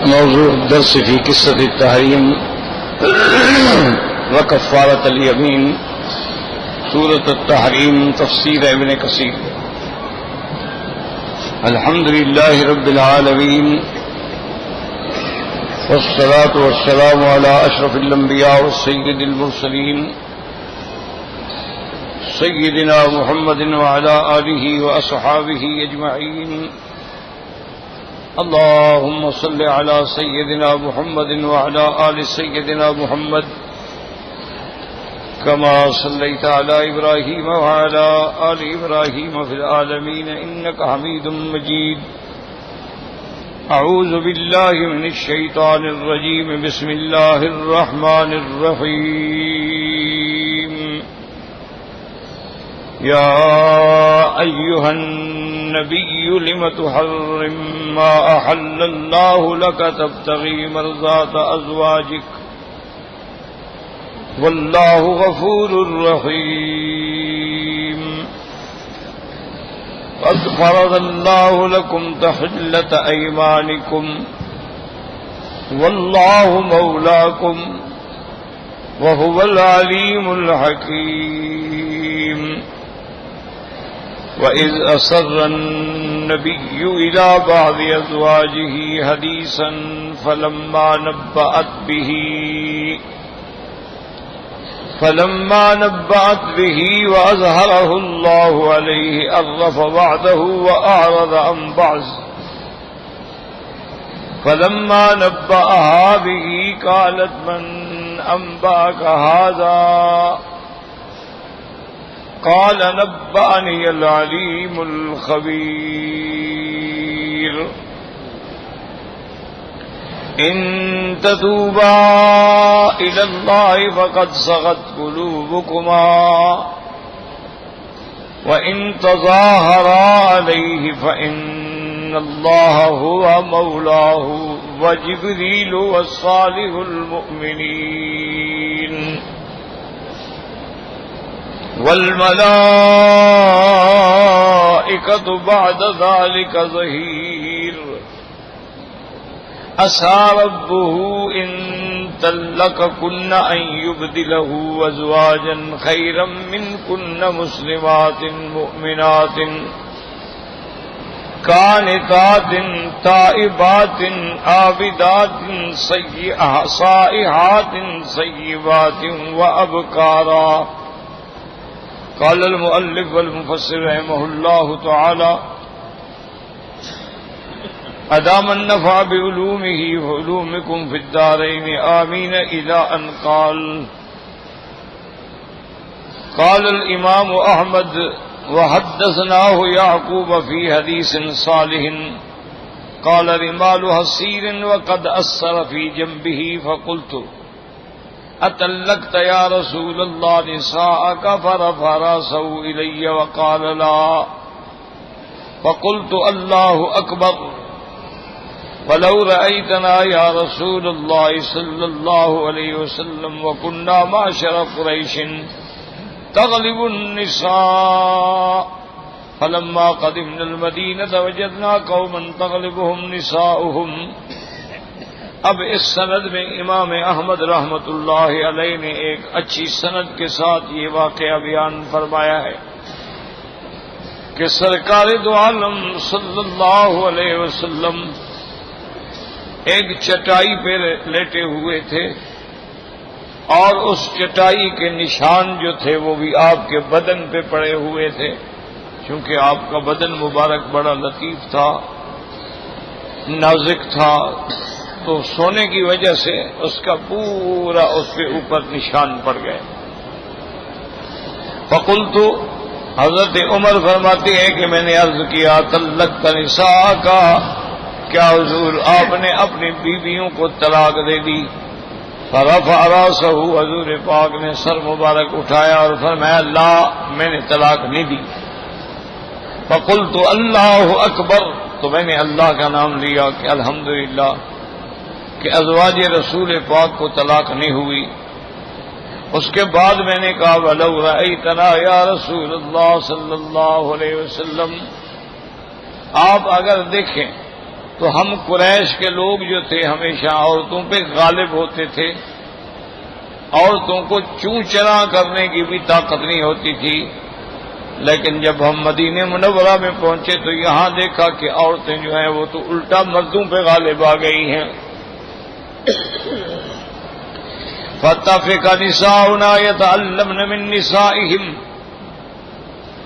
موضوع الدرس في قصة التحريم وكفارة اليمين، سورة التحريم، تفسير ابن كثير. الحمد لله رب العالمين، والصلاة والسلام على أشرف الأنبياء والسيد المرسلين سيدنا محمد وعلى آله وأصحابه أجمعين. اللهم صل على سيدنا محمد وعلى آل سيدنا محمد كما صليت على إبراهيم وعلى آل إبراهيم في العالمين إنك حميد مجيد. أعوذ بالله من الشيطان الرجيم. بسم الله الرحمن الرحيم. يا أيها النبي لم تحرم ما أحل الله لك تبتغي مرضات أزواجك والله غفور رحيم. قد فرض الله لكم تحلة أيمانكم والله مولاكم وهو العليم الحكيم. وإذ أسر النبي إلى بعض أزواجه حديثا فلما نبأت به وأظهره الله عليه عرف بعضه وأعرض عن بعض. فلما نبأها به قالت من أنبأك هذا؟ قال نبأني العليم الخبير. إن تتوبا إلى الله فقد صغت قلوبكما وإن تظاهرا عليه فإن الله هو مولاه وجبريل وصالح المؤمنين والملائكة بعد ذلك ظهير. عسى ربه إن طلقكن أن يبدله أزواجا خيرا منكن مسلمات مؤمنات قانتات تائبات عابدات صائحات سيبات وأبكارا. قال المؤلف والمفسر رحمه الله تعالى: أدام النفع بعلومه وعلومكم في الدارين آمين. إلى أن قال الإمام أحمد وحدثناه يعقوب في حديث صالح قال رمال حصير وقد أثر في جنبه فقلت أطلقت يا رسول الله نساءك؟ فرفع رأسه إلي وقال لا. فقلت الله أكبر. ولو رأيتنا يا رسول الله صلى الله عليه وسلم وكنا معشر قريش تغلب النساء. فلما قدمنا المدينة وجدنا قوما تغلبهم نساؤهم. اب اس سند میں امام احمد رحمۃ اللہ علیہ نے ایک اچھی سند کے ساتھ یہ واقعہ بیان فرمایا ہے کہ سرکار دو عالم صلی اللہ علیہ وسلم ایک چٹائی پہ لیٹے ہوئے تھے اور اس چٹائی کے نشان جو تھے وہ بھی آپ کے بدن پہ پڑے ہوئے تھے، کیونکہ آپ کا بدن مبارک بڑا لطیف تھا، نازک تھا، تو سونے کی وجہ سے اس کا پورا اس کے اوپر نشان پڑ گئے. فقلت، حضرت عمر فرماتے ہیں کہ میں نے عرض کیا طلقت نساء کا، کیا حضور آپ نے اپنی بیویوں کو طلاق دے دی؟ فرفع رأسہ، حضور پاک نے سر مبارک اٹھایا اور فرمایا لا، میں نے طلاق نہیں دی. فقلت اللہ اکبر، تو میں نے اللہ کا نام لیا کہ الحمدللہ کہ ازواج رسول پاک کو طلاق نہیں ہوئی. اس کے بعد میں نے کہا وَلَوْ رَأَيْتَنَا يَا رسول اللہ صلی اللہ علیہ وسلم، آپ اگر دیکھیں تو ہم قریش کے لوگ جو تھے ہمیشہ عورتوں پہ غالب ہوتے تھے، عورتوں کو چوں چرا کرنے کی بھی طاقت نہیں ہوتی تھی، لیکن جب ہم مدینہ منورہ میں پہنچے تو یہاں دیکھا کہ عورتیں جو ہیں وہ تو الٹا مردوں پہ غالب آ گئی ہیں۔ فَاتَّفِقَ نِسَاؤُنَا يَتَعَلَّمْنَ مِن نِّسَائِهِمْ،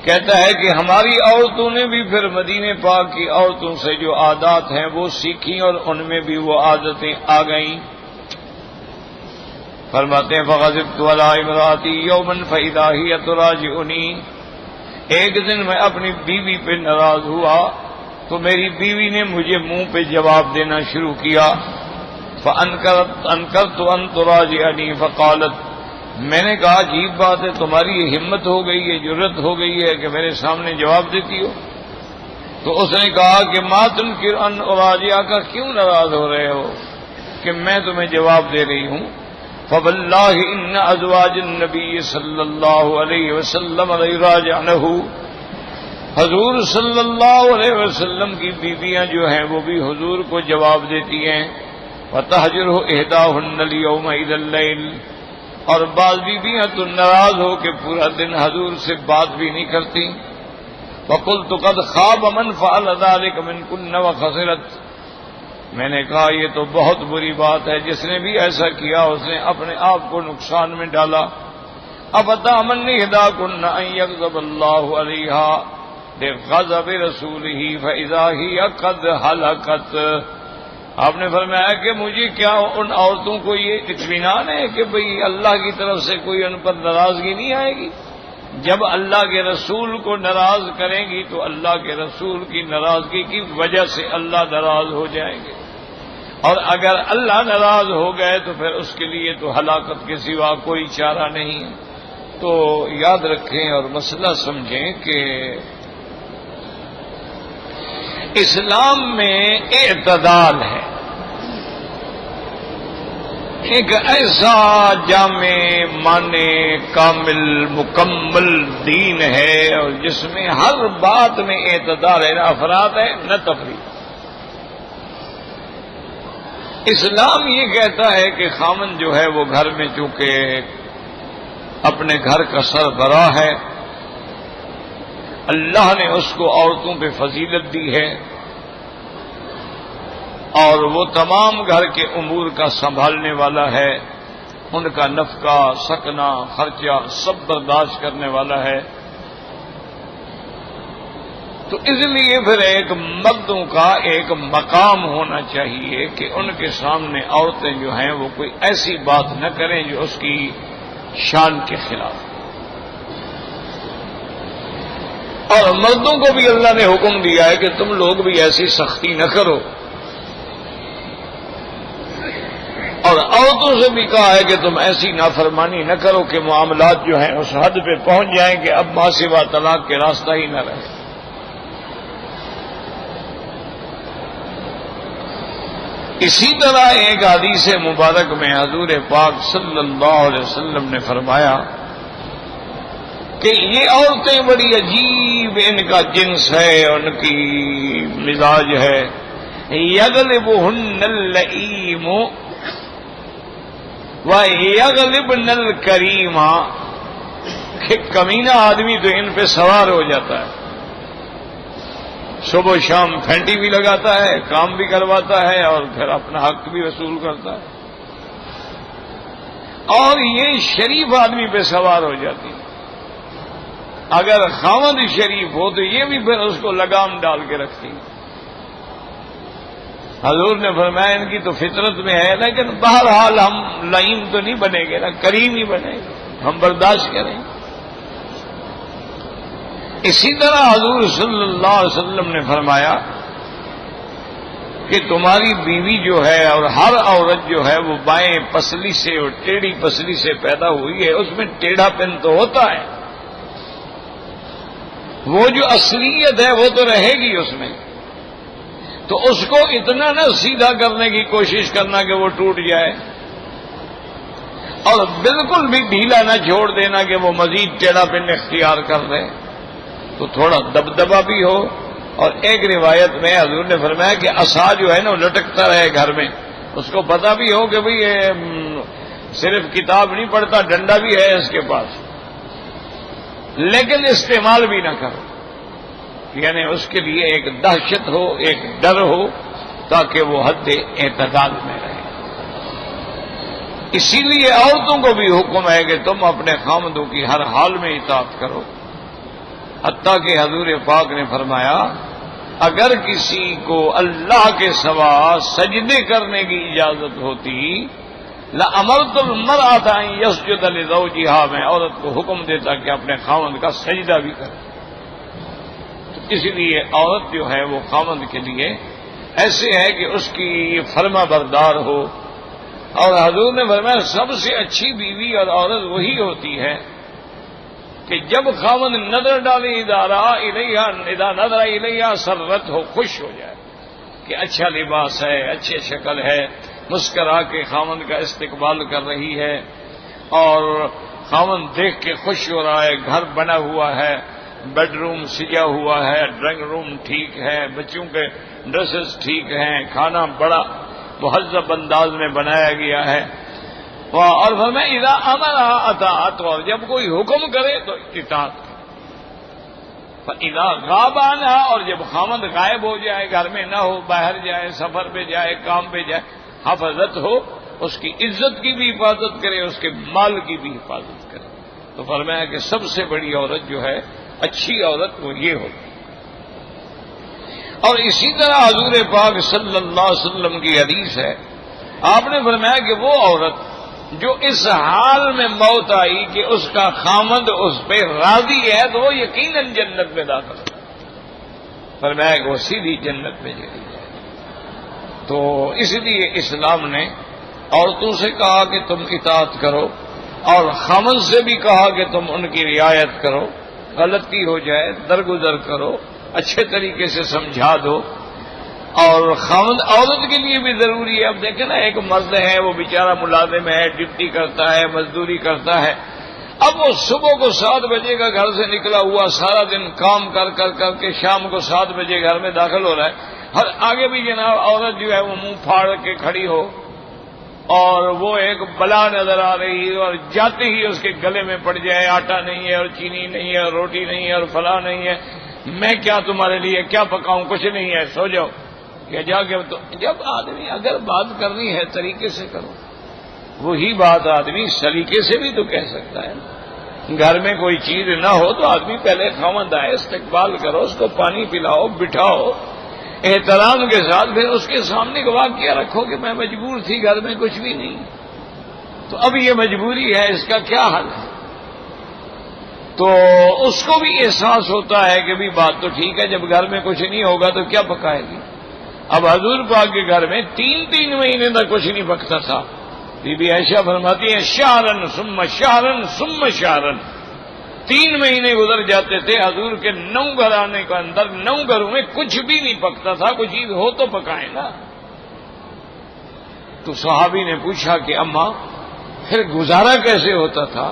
کہتا ہے کہ ہماری عورتوں نے بھی پھر مدینہ پاک کی عورتوں سے جو عادات ہیں وہ سیکھی اور ان میں بھی وہ عادتیں آ گئیں۔ فرماتے ہیں فَغَضِبْتُ عَلَىٰ امْرَأَتِي يَوْمًا فَإِذَا هِيَ تُرَاجِعُنِي، ایک دن میں اپنی بیوی پہ ناراض ہوا تو میری بیوی نے مجھے منہ پہ جواب دینا شروع کیا۔ فَأَنْكَرْتُ أَن تُرَاجِعَنِي فَقَالَتْ، میں نے کہا عجیب بات ہے، تمہاری یہ ہمت ہو گئی ہے، جرت ہو گئی ہے کہ میرے سامنے جواب دیتی ہو؟ تو اس نے کہا کہ مَا تُنْكِرُ أَنْ أُرَاجِعَكَ، کیوں ناراض ہو رہے ہو کہ میں تمہیں جواب دے رہی ہوں؟ فَوَاللَّهِ إِنَّ أَزْوَاجَ النَّبِيِّ صلی اللہ علیہ وسلم لَيُرَاجِعْنَهُ، حضور صلی اللہ علیہ وسلم کی بیویاں جو ہیں وہ بھی حضور کو جواب دیتی ہیں۔ وَتَحْجُرُهُ إِحْدَاهُنَّ الْيَوْمَ إِلَى اللَّيْلِ، اور بعض بیویاں تو ناراض ہو کے پورا دن حضور سے بات بھی نہیں کرتی۔ وَقُلْتُ قَدْ خَابَ مَنْ فَعَلَ ذَلِكَ مِنْكُنَّ وَخَسِرَتْ، میں نے کہا یہ تو بہت بری بات ہے، جس نے بھی ایسا کیا اس نے اپنے آپ کو نقصان میں ڈالا۔ أَفَتَأْمَنِّ إِحْدَاكُنَّ أَن يَغْضَبَ اللَّهُ عَلَيْهَا بِغَضَبِ رَسُولِهِ فَإِذَا هِيَ قَدْ هَلَكَتْ، آپ نے فرمایا کہ مجھے کیا ان عورتوں کو یہ اطمینان ہے کہ بھئی اللہ کی طرف سے کوئی ان پر ناراضگی نہیں آئے گی؟ جب اللہ کے رسول کو ناراض کریں گی تو اللہ کے رسول کی ناراضگی کی وجہ سے اللہ ناراض ہو جائیں گے، اور اگر اللہ ناراض ہو گئے تو پھر اس کے لیے تو ہلاکت کے سوا کوئی چارہ نہیں ہے۔ تو یاد رکھیں اور مسئلہ سمجھیں کہ اسلام میں اعتدال ہے، ایک ایسا جامع معنی کامل مکمل دین ہے اور جس میں ہر بات میں اعتدال ہے، نہ افراط ہے نہ تفریط۔ اسلام یہ کہتا ہے کہ خامن جو ہے وہ گھر میں چونکہ اپنے گھر کا سربراہ ہے، اللہ نے اس کو عورتوں پہ فضیلت دی ہے اور وہ تمام گھر کے امور کا سنبھالنے والا ہے، ان کا نفقہ سکنا خرچہ سب برداشت کرنے والا ہے۔ تو اس لیے پھر ایک مردوں کا ایک مقام ہونا چاہیے کہ ان کے سامنے عورتیں جو ہیں وہ کوئی ایسی بات نہ کریں جو اس کی شان کے خلاف۔ اور مردوں کو بھی اللہ نے حکم دیا ہے کہ تم لوگ بھی ایسی سختی نہ کرو، اور عورتوں سے بھی کہا ہے کہ تم ایسی نافرمانی نہ کرو کہ معاملات جو ہیں اس حد پہ پہنچ جائیں کہ اب ماں سوا طلاق کے راستہ ہی نہ رہے۔ اسی طرح ایک حدیث مبارک میں حضور پاک صلی اللہ علیہ وسلم نے فرمایا کہ یہ عورتیں بڑی عجیب ان کا جنس ہے، ان کی مزاج ہے، یغلبہن اللئیم وَيَغْلِبْنَ الْكَرِيمَ، کہ کمینہ آدمی تو ان پہ سوار ہو جاتا ہے، صبح و شام پھینٹی بھی لگاتا ہے، کام بھی کرواتا ہے اور پھر اپنا حق بھی وصول کرتا ہے، اور یہ شریف آدمی پہ سوار ہو جاتی ہے۔ اگر خاوند شریف ہو تو یہ بھی پھر اس کو لگام ڈال کے رکھتی ہے۔ حضور نے فرمایا ان کی تو فطرت میں ہے، لیکن بہرحال ہم لعین تو نہیں بنیں گے نا، کریم ہی بنیں گے، ہم برداشت کریں گے۔ اسی طرح حضور صلی اللہ علیہ وسلم نے فرمایا کہ تمہاری بیوی جو ہے اور ہر عورت جو ہے وہ بائیں پسلی سے اور ٹیڑھی پسلی سے پیدا ہوئی ہے، اس میں ٹیڑھا پن تو ہوتا ہے، وہ جو اصلیت ہے وہ تو رہے گی اس میں، تو اس کو اتنا نہ سیدھا کرنے کی کوشش کرنا کہ وہ ٹوٹ جائے، اور بالکل بھی ڈھیلا نہ چھوڑ دینا کہ وہ مزید ٹیڑھا پن اختیار کر لے، تو تھوڑا دبدبا بھی ہو اور ایک روایت میں حضور نے فرمایا کہ عصا جو ہے نا وہ لٹکتا رہے گھر میں، اس کو پتہ بھی ہو کہ بھئی صرف کتاب نہیں پڑھتا، ڈنڈا بھی ہے اس کے پاس، لیکن استعمال بھی نہ کرو، یعنی اس کے لیے ایک دہشت ہو، ایک ڈر ہو، تاکہ وہ حد اعتدال میں رہے۔ اسی لیے عورتوں کو بھی حکم ہے کہ تم اپنے خامدوں کی ہر حال میں اطاعت کرو، حتیٰ کہ حضور پاک نے فرمایا اگر کسی کو اللہ کے سوا سجدے کرنے کی اجازت ہوتی لَأَمَرْتُ الْمَرْأَةَ أَن يَسْجُدَ لِزَوْجِهَا، میں عورت کو حکم دیتا کہ اپنے خاوند کا سجدہ بھی کرے۔ تو اس لیے عورت جو ہے وہ خاوند کے لیے ایسے ہے کہ اس کی فرما بردار ہو، اور حضور نے فرمایا سب سے اچھی بیوی اور عورت وہی ہوتی ہے کہ جب خاوند نظر ڈالے اذا نظر الیہا سرت ہو، خوش ہو جائے کہ اچھا لباس ہے، اچھی شکل ہے، مسکرا کے خاوند کا استقبال کر رہی ہے، اور خاوند دیکھ کے خوش ہو رہا ہے، گھر بنا ہوا ہے، بیڈ روم سجا ہوا ہے، ڈرائنگ روم ٹھیک ہے، بچوں کے ڈریسز ٹھیک ہیں، کھانا بڑا مہذب انداز میں بنایا گیا ہے، اور فرمایا اذا امرها اطاعت، اور جب کوئی حکم کرے تو اطاعت کرے، فاذا غاب عنها، اور جب خاوند غائب ہو جائے، گھر میں نہ ہو، باہر جائے، سفر پہ جائے، کام پہ جائے، حفاظت ہو، اس کی عزت کی بھی حفاظت کرے، اس کے مال کی بھی حفاظت کرے۔ تو فرمایا کہ سب سے بڑی عورت جو ہے، اچھی عورت وہ یہ ہوتی۔ اور اسی طرح حضور پاک صلی اللہ علیہ وسلم کی حدیث ہے، آپ نے فرمایا کہ وہ عورت جو اس حال میں موت آئی کہ اس کا خامند اس پہ راضی ہے تو وہ یقیناً جنت میں داخل ہے، فرمایا کہ وہ سیدھی جنت میں چلی جائے۔ تو اس لیے اسلام نے عورتوں سے کہا کہ تم اطاعت کرو، اور خامند سے بھی کہا کہ تم ان کی رعایت کرو، غلطی ہو جائے درگزر کرو، اچھے طریقے سے سمجھا دو۔ اور خاوند عورت کے لیے بھی ضروری ہے۔ اب دیکھیں نا، ایک مرد ہے وہ بیچارہ ملازم ہے، ڈیوٹی کرتا ہے، مزدوری کرتا ہے، اب وہ صبح کو 7 بجے کا گھر سے نکلا ہوا، سارا دن کام کر کے شام کو 7 بجے گھر میں داخل ہو رہا ہے، ہر آگے بھی جناب عورت جو ہے وہ منہ پھاڑ کے کھڑی ہو، اور وہ ایک بلا نظر آ رہی ہے، اور جاتے ہی اس کے گلے میں پڑ جائے، آٹا نہیں ہے اور چینی نہیں ہے اور روٹی نہیں ہے اور فلاں نہیں ہے، میں کیا تمہارے لیے کیا پکاؤں، کچھ نہیں ہے، سو جاؤ، یا جا کے تو جب آدمی اگر بات کرنی ہے طریقے سے کرو، وہی بات آدمی سلیقے سے بھی تو کہہ سکتا ہے۔ گھر میں کوئی چیز نہ ہو تو آدمی پہلے خاوند آئے، استقبال کرو، اس کو پانی پلاؤ، بٹھاؤ احترام کے ساتھ، پھر اس کے سامنے کا واقعہ رکھو کہ میں مجبور تھی، گھر میں کچھ بھی نہیں، تو اب یہ مجبوری ہے، اس کا کیا حل ہے؟ تو اس کو بھی احساس ہوتا ہے کہ بھی بات تو ٹھیک ہے، جب گھر میں کچھ نہیں ہوگا تو کیا پکائے گی۔ اب حضور پاک کے گھر میں 3 مہینے تک کچھ نہیں پکتا تھا۔ بی بی عائشہ فرماتی ہیں شہرن ثم شہرن ثم شہرن، 3 مہینے گزر جاتے تھے حضور کے 9 گھرانے کے اندر، 9 گھروں میں کچھ بھی نہیں پکتا تھا، کچھ چیز ہو تو پکائے نا۔ تو صحابی نے پوچھا کہ اماں پھر گزارا کیسے ہوتا تھا؟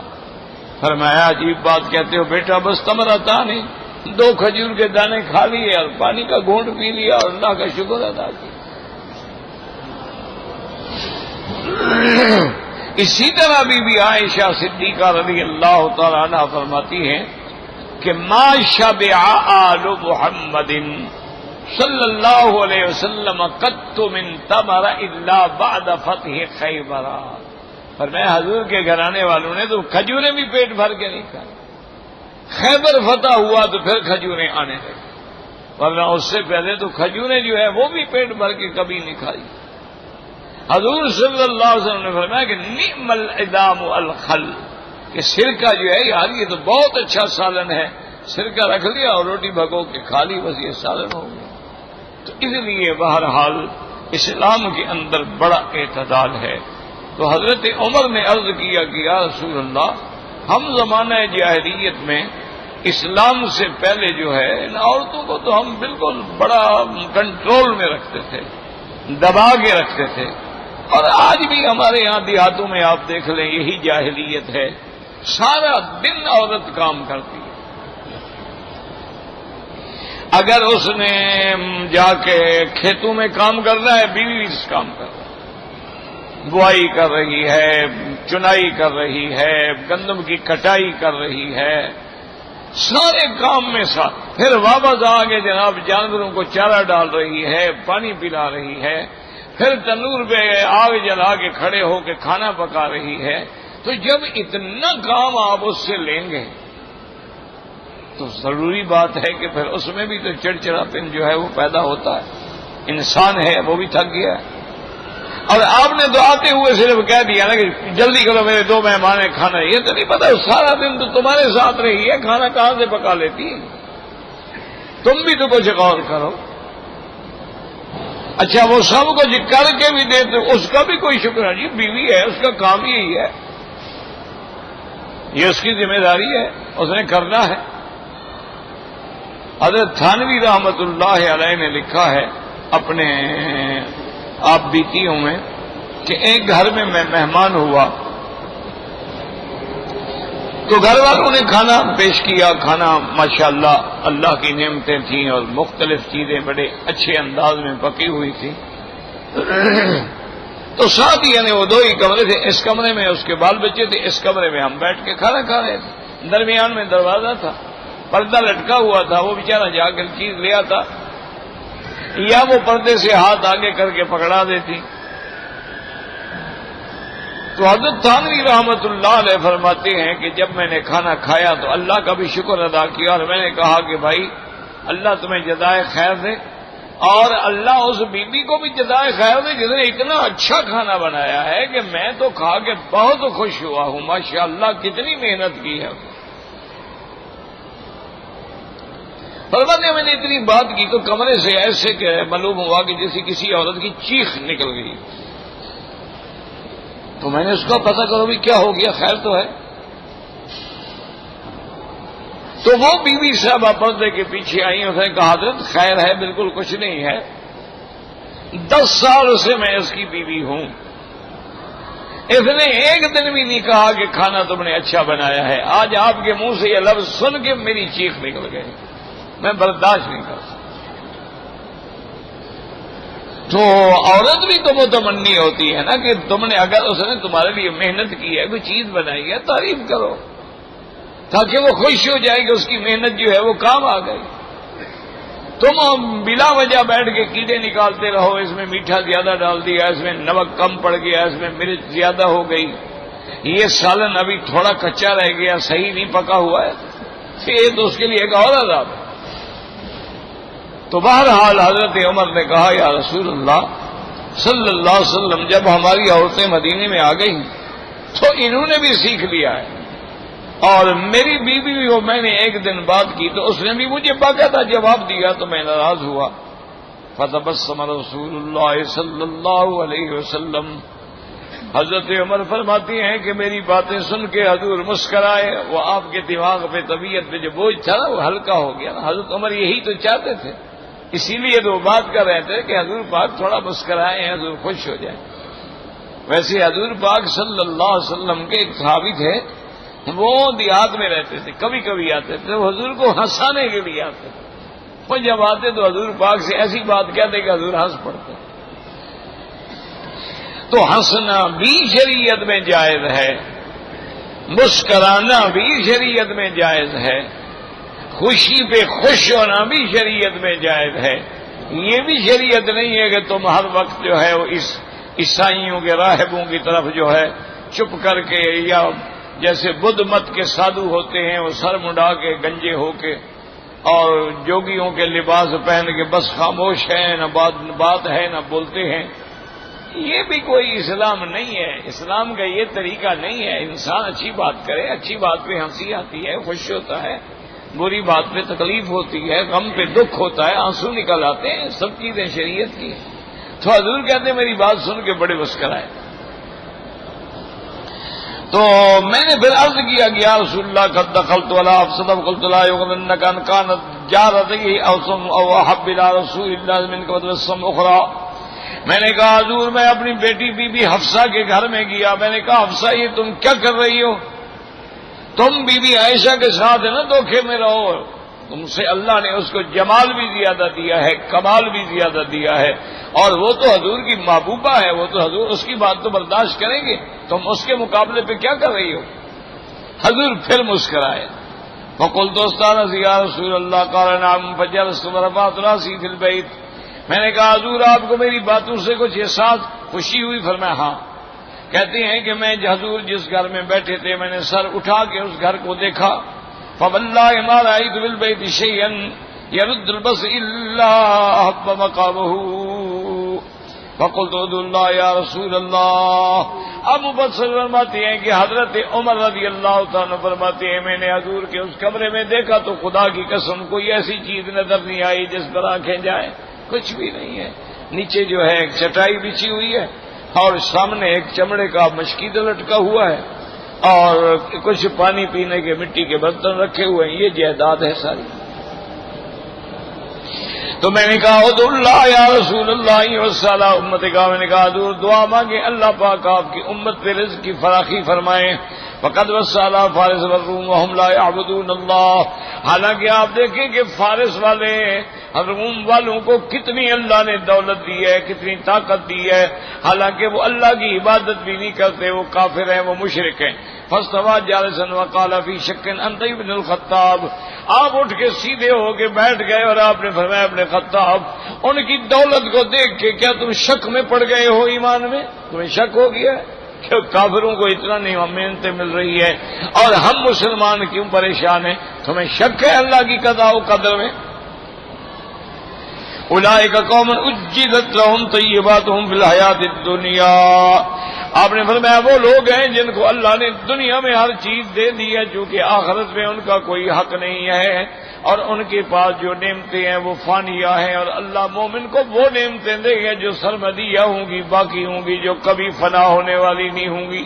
فرمایا عجیب بات کہتے ہو بیٹا، بس تمرا تھا نہیں، 2 کھجور کے دانے کھا لیے اور پانی کا گھونٹ پی لیا اور اللہ کا شکر ادا کیا۔ اسی طرح بی عائشہ صدیقہ رضی اللہ تعالی عنہ فرماتی ہیں کہ ما شبع آل محمد صلی اللہ علیہ وسلم قط من تمر الا بعد فتح خیبر، فرمایا حضور کے گھرانے والوں نے تو کھجوریں بھی پیٹ بھر کے نہیں کھائی، خیبر فتح ہوا تو پھر کھجوریں آنے لگی، ورنہ اس سے پہلے تو کھجوریں جو ہے وہ بھی پیٹ بھر کے کبھی نہیں کھائی۔ حضور صلی اللہ علیہ وسلم نے فرمایا کہ نعم الادام الخل، کہ سرکہ جو ہے یار یہ تو بہت اچھا سالن ہے، سرکہ رکھ لیا اور روٹی بھگو کے کھا لی، بس یہ سالن ہو گیا۔ تو اس لیے بہرحال اسلام کے اندر بڑا اعتدال ہے۔ تو حضرت عمر نے عرض کیا کہ یا رسول اللہ، ہم زمانہ جاہلیت میں اسلام سے پہلے جو ہے ان عورتوں کو تو ہم بالکل بڑا کنٹرول میں رکھتے تھے، دبا کے رکھتے تھے، اور آج بھی ہمارے یہاں دیہاتوں میں آپ دیکھ لیں یہی جاہلیت ہے، سارا دن عورت کام کرتی ہے۔ اگر اس نے جا کے کھیتوں میں کام کرنا ہے، بیوی بھی اس کام کر رہی ہے، بوائی کر رہی ہے، چنائی کر رہی ہے، گندم کی کٹائی کر رہی ہے، سارے کام میں ساتھ. پھر واپس آگے جناب جانوروں کو چارہ ڈال رہی ہے، پانی پلا رہی ہے، پھر تنور پہ آگ جلا کے کھڑے ہو کے کھانا پکا رہی ہے. تو جب اتنا کام آپ اس سے لیں گے تو ضروری بات ہے کہ پھر اس میں بھی تو چڑچڑاپن جو ہے وہ پیدا ہوتا ہے. انسان ہے وہ بھی تھک گیا ہے. اور آپ نے تو آتے ہوئے صرف کہہ دیا نا کہ جلدی کرو میرے 2 مہمان ہیں کھانا. یہ تو نہیں پتا سارا دن تو تمہارے ساتھ رہی ہے، کھانا کہاں سے پکا لیتی ہے؟ تم بھی تو کچھ غور کرو. اچھا وہ سب کچھ کر کے بھی دے تو اس کا بھی کوئی شکر ہے؟ جی بیوی ہے، اس کا کام یہی ہے، یہ اس کی ذمہ داری ہے، اس نے کرنا ہے. حضرت تھانوی رحمت اللہ علیہ نے لکھا ہے اپنے آپ بیتیوں میں کہ ایک گھر میں مہمان ہوا تو گھر والوں نے کھانا پیش کیا. کھانا ماشاءاللہ اللہ کی نعمتیں تھیں اور مختلف چیزیں بڑے اچھے انداز میں پکی ہوئی تھی. تو ساتھ ہی یعنی وہ 2 ہی کمرے تھے، اس کمرے میں اس کے بال بچے تھے، اس کمرے میں ہم بیٹھ کے کھانا کھا رہے تھے. درمیان میں دروازہ تھا، پردہ لٹکا ہوا تھا، وہ بیچارہ جا کر چیز لے آتا یا وہ پردے سے ہاتھ آگے کر کے پکڑا دیتی. تو حضرت تھانوی رحمت اللہ علیہ فرماتے ہیں کہ جب میں نے کھانا کھایا تو اللہ کا بھی شکر ادا کیا اور میں نے کہا کہ بھائی اللہ تمہیں جزائے خیر دے، اور اللہ اس بی بی کو بھی جزائے خیر دے جس نے اتنا اچھا کھانا بنایا ہے کہ میں تو کھا کے بہت خوش ہوا ہوں. ماشاءاللہ کتنی محنت کی ہے. فرماتے میں نے اتنی بات کی تو کمرے سے ایسے کہ معلوم ہوا کہ جیسے کسی عورت کی چیخ نکل گئی. تو میں نے اس کا پتہ کرو بھی کیا ہو گیا، خیر تو ہے. تو وہ بیوی صاحبہ پردے کے پیچھے آئی، اس نے کہا حضرت خیر ہے، بالکل کچھ نہیں ہے، 10 سال سے میں اس کی بیوی ہوں، اس نے ایک دن بھی نہیں کہا کہ کھانا تم نے اچھا بنایا ہے. آج آپ کے منہ سے یہ لفظ سن کے میری چیخ نکل گئی، میں برداشت نہیں کر سکتا. تو عورت بھی تو متمنی ہوتی ہے نا کہ تم نے اگر اس نے تمہارے لیے محنت کی ہے، کوئی چیز بنائی ہے، تعریف کرو تاکہ وہ خوش ہو جائے کہ اس کی محنت جو ہے وہ کام آ گئی. تم بلا وجہ بیٹھ کے کیڑے نکالتے رہو، اس میں میٹھا زیادہ ڈال دیا، اس میں نمک کم پڑ گیا، اس میں مرچ زیادہ ہو گئی، یہ سالن ابھی تھوڑا کچا رہ گیا، صحیح نہیں پکا ہوا ہے، یہ تو اس کے لیے ایک اور عذاب ہے. تو بہرحال حضرت عمر نے کہا یا رسول اللہ صلی اللہ علیہ وسلم جب ہماری عورتیں مدینے میں آ گئی تو انہوں نے بھی سیکھ لیا ہے، اور میری بیوی بھی وہ میں نے ایک دن بات کی تو اس نے بھی مجھے باقاعدہ جواب دیا تو میں ناراض ہوا. فتبسم رسول اللہ صلی اللہ علیہ وسلم. حضرت عمر فرماتی ہیں کہ میری باتیں سن کے حضور مسکرائے. وہ آپ کے دماغ پہ طبیعت پہ جو بوجھ تھا نا وہ ہلکا ہو گیا نا. حضرت عمر یہی تو چاہتے تھے، اسی لیے تو وہ بات کر رہے تھے کہ حضور پاک تھوڑا مسکرائیں، حضور خوش ہو جائیں. ویسے حضور پاک صلی اللہ علیہ وسلم کے ایک صحابی تھے، وہ دیہات میں رہتے تھے، کبھی کبھی آتے تھے، وہ حضور کو ہنسانے کے لیے آتے تھے. وہ جب آتے تو حضور پاک سے ایسی بات کہتے کہ حضور ہنس پڑتے. تو ہنسنا بھی شریعت میں جائز ہے، مسکرانا بھی شریعت میں جائز ہے، خوشی پہ خوش ہونا بھی شریعت میں جائز ہے. یہ بھی شریعت نہیں ہے کہ تم ہر وقت جو ہے وہ اس عیسائیوں کے راہبوں کی طرف جو ہے چپ کر کے، یا جیسے بدھ مت کے سادھو ہوتے ہیں وہ سر منڈا کے گنجے ہو کے اور جوگیوں کے لباس پہن کے بس خاموش ہیں، نہ بات ہے نہ بولتے ہیں. یہ بھی کوئی اسلام نہیں ہے، اسلام کا یہ طریقہ نہیں ہے. انسان اچھی بات کرے، اچھی بات پہ ہنسی آتی ہے، خوش ہوتا ہے، بری بات پہ تکلیف ہوتی ہے، غم پہ دکھ ہوتا ہے، آنسو نکل آتے ہیں، سب چیزیں شریعت کی. تو حضور کہتے ہیں میری بات سن کے بڑے مسکرائے. تو میں نے پھر عرض کیا کہ یا رسول اللہ قد دخلت ولا افسد قلت لا يغرنك ان كانت جارتي او احب الى رسول الله منك وتبسم اخرى. میں نے کہا حضور میں اپنی بیٹی بی بی حفصہ کے گھر میں گیا. میں نے کہا حفصہ یہ تم کیا کر رہی ہو؟ تم بی بی عائشہ کے ساتھ ہے نا دھوکے میں رہو. تم سے اللہ نے اس کو جمال بھی زیادہ دیا ہے، کمال بھی زیادہ دیا ہے، اور وہ تو حضور کی محبوبہ ہے، وہ تو حضور اس کی بات تو برداشت کریں گے، تم اس کے مقابلے پہ کیا کر رہی ہو؟ حضور پھر مسکرائے. فقلت استانس یا رسول اللہ قال نعم فجلست ورفعت راسي في البيت. میں نے کہا حضور آپ کو میری باتوں سے کچھ احساس خوشی ہوئی؟ فرمایا ہاں. کہتے ہیں کہ میں حضور جس گھر میں بیٹھے تھے میں نے سر اٹھا کے اس گھر کو دیکھا. فوالله ما رأيت بالبيت شيئا يرد البصر إلا أحب مقامه. فقلت ادعو الله يا رسول اللہ. اب مبصر فرماتے ہیں کہ حضرت عمر رضی اللہ تعالیٰ فرماتے ہیں میں نے حضور کے اس کمرے میں دیکھا تو خدا کی قسم کوئی ایسی چیز نظر نہیں آئی جس پر آنکھیں جائیں، کچھ بھی نہیں ہے. نیچے جو ہے ایک چٹائی بچھی ہوئی ہے اور سامنے ایک چمڑے کا مشکیدہ لٹکا ہوا ہے اور کچھ پانی پینے کے مٹی کے برتن رکھے ہوئے ہیں. یہ جائیداد ہے ساری. تو میں نے کہا ادعو اللہ یا رسول اللہ وصلی امت کا. میں نے کہا حضور دعا مانگے اللہ پاک آپ کی امت پہ رزق کی فراخی فرمائیں. فقد وصلی فارس والروم وهم لا يعبدون اللہ. حالانکہ آپ دیکھیں کہ فارس والے روم والوں کو کتنی اللہ نے دولت دی ہے، کتنی طاقت دی ہے، حالانکہ وہ اللہ کی عبادت بھی نہیں کرتے، وہ کافر ہیں، وہ مشرک ہیں. فاستوى جالسا وقال في شك انت ابن الخطاب. آپ اٹھ کے سیدھے ہو کے بیٹھ گئے اور آپ نے فرمایا ابن خطاب ان کی دولت کو دیکھ کے کیا تم شک میں پڑ گئے ہو؟ ایمان میں تمہیں شک ہو گیا کہ کافروں کو اتنا نہیں محنتیں مل رہی ہے اور ہم مسلمان کیوں پریشان ہیں؟ تمہیں شک ہے اللہ کی قضاء و قدر میں؟ اولئک قوم اجلت لهم طیباتهم فی الحیات الدنیا. آپ نے فرمایا وہ لوگ ہیں جن کو اللہ نے دنیا میں ہر چیز دے دی ہے چونکہ آخرت میں ان کا کوئی حق نہیں ہے اور ان کے پاس جو نعمتیں ہیں وہ فانیہ ہیں اور اللہ مومن کو وہ نعمتیں دے گا جو سرمدیہ ہوں گی، باقی ہوں گی، جو کبھی فنا ہونے والی نہیں ہوں گی.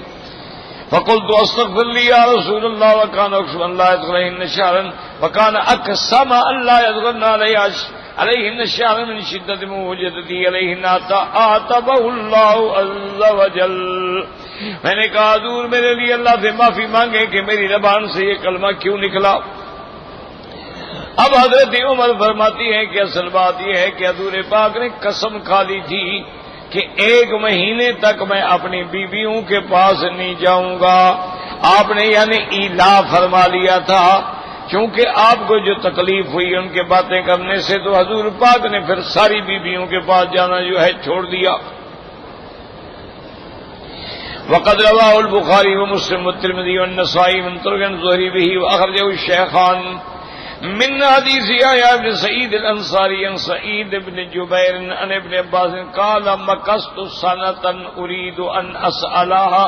فقلت استغفر لي يا رسول الله وكان اكثر الله يدخلهن شهرا وكان اقسم الله يدخلن عليهن شهرا من شدة موجودتي عليهن آتبه الله عز وجل. میں نے کہا حضور میرے لیے اللہ سے معافی مانگے کہ میری زبان سے یہ کلمہ کیوں نکلا. اب حضرت عمر فرماتی ہیں کہ اصل بات یہ ہے کہ حضور پاک نے قسم کھا لی تھی کہ 1 مہینے تک میں اپنی بیویوں کے پاس نہیں جاؤں گا. آپ نے یعنی ایلا فرما لیا تھا. چونکہ آپ کو جو تکلیف ہوئی ان کے باتیں کرنے سے تو حضور پاک نے پھر ساری بیویوں کے پاس جانا جو ہے چھوڑ دیا. وقد رواه البخاری ومسلم والترمذی والنسائی من طرق زہری به واخرجه الشیخان من حدیث یحییٰ بن سعید الانصاری عن سعید بن جبیر عن ابن عباس قال مکثت سنة اريد ان اسألها